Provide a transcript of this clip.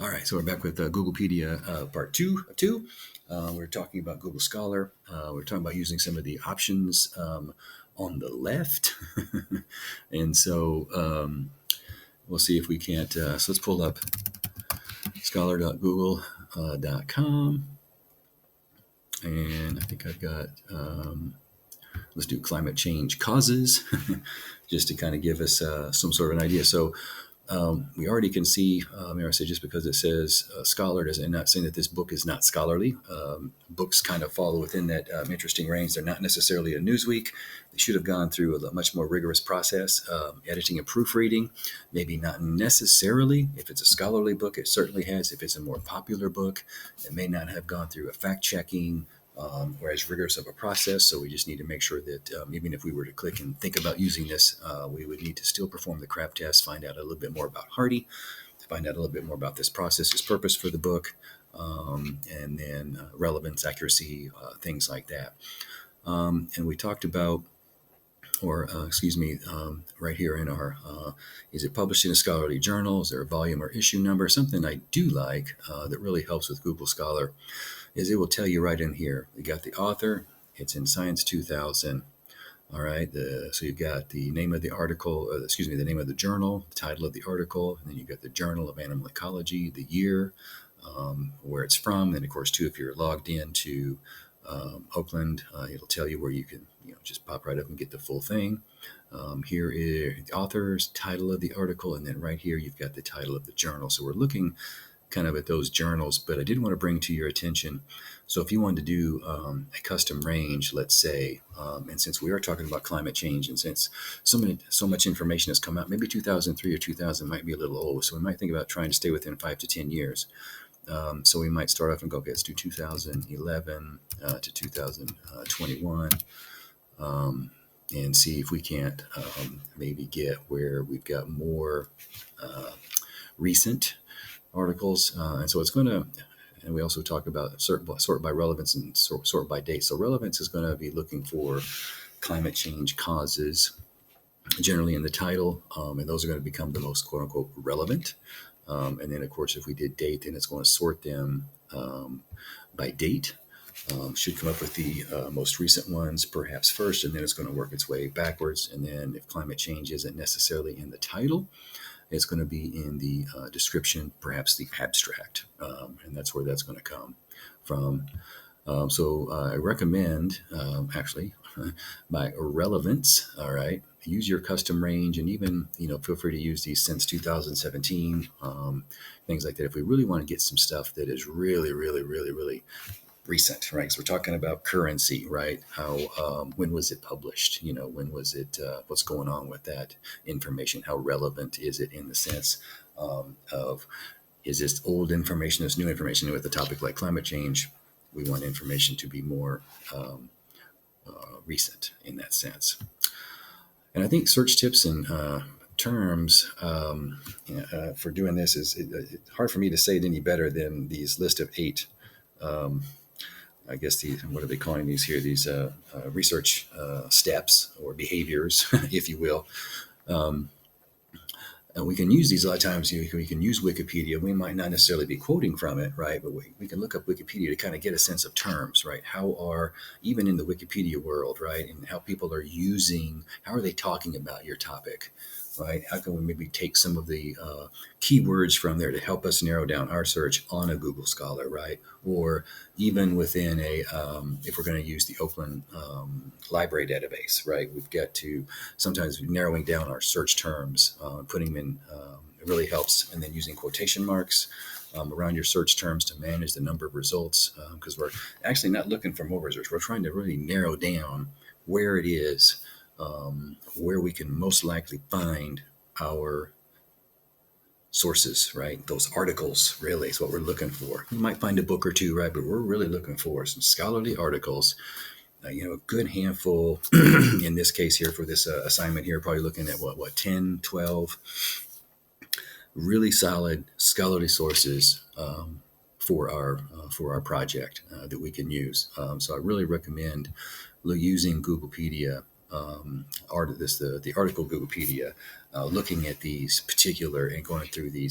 All right, so we're back with Googlepedia part two of two. We're talking about Google Scholar. We're talking about using some of the options on the left. And so we'll see if we can't. So let's pull up scholar.google.com. And I think I've got, let's do climate change causes, just to kind of give us some sort of an idea. So we already can see, I say just because it says scholar doesn't, not saying that this book is not scholarly. Books kind of fall within that interesting range. They're not necessarily a Newsweek. They should have gone through a much more rigorous process, editing and proofreading. Maybe not necessarily. If it's a scholarly book, it certainly has. If it's a more popular book, it may not have gone through a fact checking or as rigorous of a process. So we just need to make sure that even if we were to click and think about using this, we would need to still perform the craft test, find out a little bit more about Hardy, find out a little bit more about this process, its purpose for the book, and then relevance, accuracy, things like that. And we talked about, right here in our, is it published in a scholarly journal? Is there a volume or issue number? Something I do like that really helps with Google Scholar is it will tell you right in here. You got the author, it's in Science 2000. All right, so you've got the name of the article, the name of the journal, the title of the article, and then you've got the Journal of Animal Ecology, the year, where it's from, and of course, too, if you're logged in to Oakland, it'll tell you where you can, just pop right up and get the full thing. Here is the author's title of the article, and then right here you've got the title of the journal. So we're looking kind of at those journals, but I did want to bring to your attention. So if you wanted to do a custom range, let's say, and since we are talking about climate change, and since so much information has come out, maybe 2003 or 2000 might be a little old. So we might think about trying to stay within 5 to 10 years. So we might start off and go, okay, let's do 2011 to 2021, and see if we can't maybe get where we've got more recent articles. And so it's going to, and we also talk about sort by relevance and sort by date. So relevance is going to be looking for climate change causes, generally in the title, and those are going to become the most quote unquote relevant. And then of course, if we did date, then it's going to sort them by date. Should come up with the most recent ones perhaps first, and then it's going to work its way backwards. And then if climate change isn't necessarily in the title, it's going to be in the description, perhaps the abstract, and that's where that's going to come from. So I recommend, actually, by relevance, all right, use your custom range, and even, feel free to use these since 2017, things like that. If we really want to get some stuff that is really, really, really, really recent, right? So we're talking about currency, right? How, when was it published? When was it, what's going on with that information? How relevant is it in the sense of, is this old information, this new information? With a topic like climate change, we want information to be more recent in that sense. And I think search tips and terms for doing this is hard for me to say it any better than these list of 8 I guess what are they calling these here? These research steps or behaviors, if you will. And we can use these a lot of times. We can use Wikipedia. We might not necessarily be quoting from it, right? But we can look up Wikipedia to kind of get a sense of terms, right? How are, even in the Wikipedia world, right? And how people are using, how are they talking about your topic, right? How can we maybe take some of the keywords from there to help us narrow down our search on a Google Scholar, right? Or even within a, if we're going to use the Oakland library database, right? We've got to sometimes narrowing down our search terms, putting them in, it really helps. And then using quotation marks around your search terms to manage the number of results, because we're actually not looking for more results. We're trying to really narrow down where it is, where we can most likely find our sources, right? Those articles really is what we're looking for. You might find a book or two, right? But we're really looking for some scholarly articles, a good handful in this case here for this assignment here, probably looking at what 10, 12 really solid scholarly sources for our project that we can use. So I really recommend using Googlepedia, the article Googlepedia, looking at these particular and going through these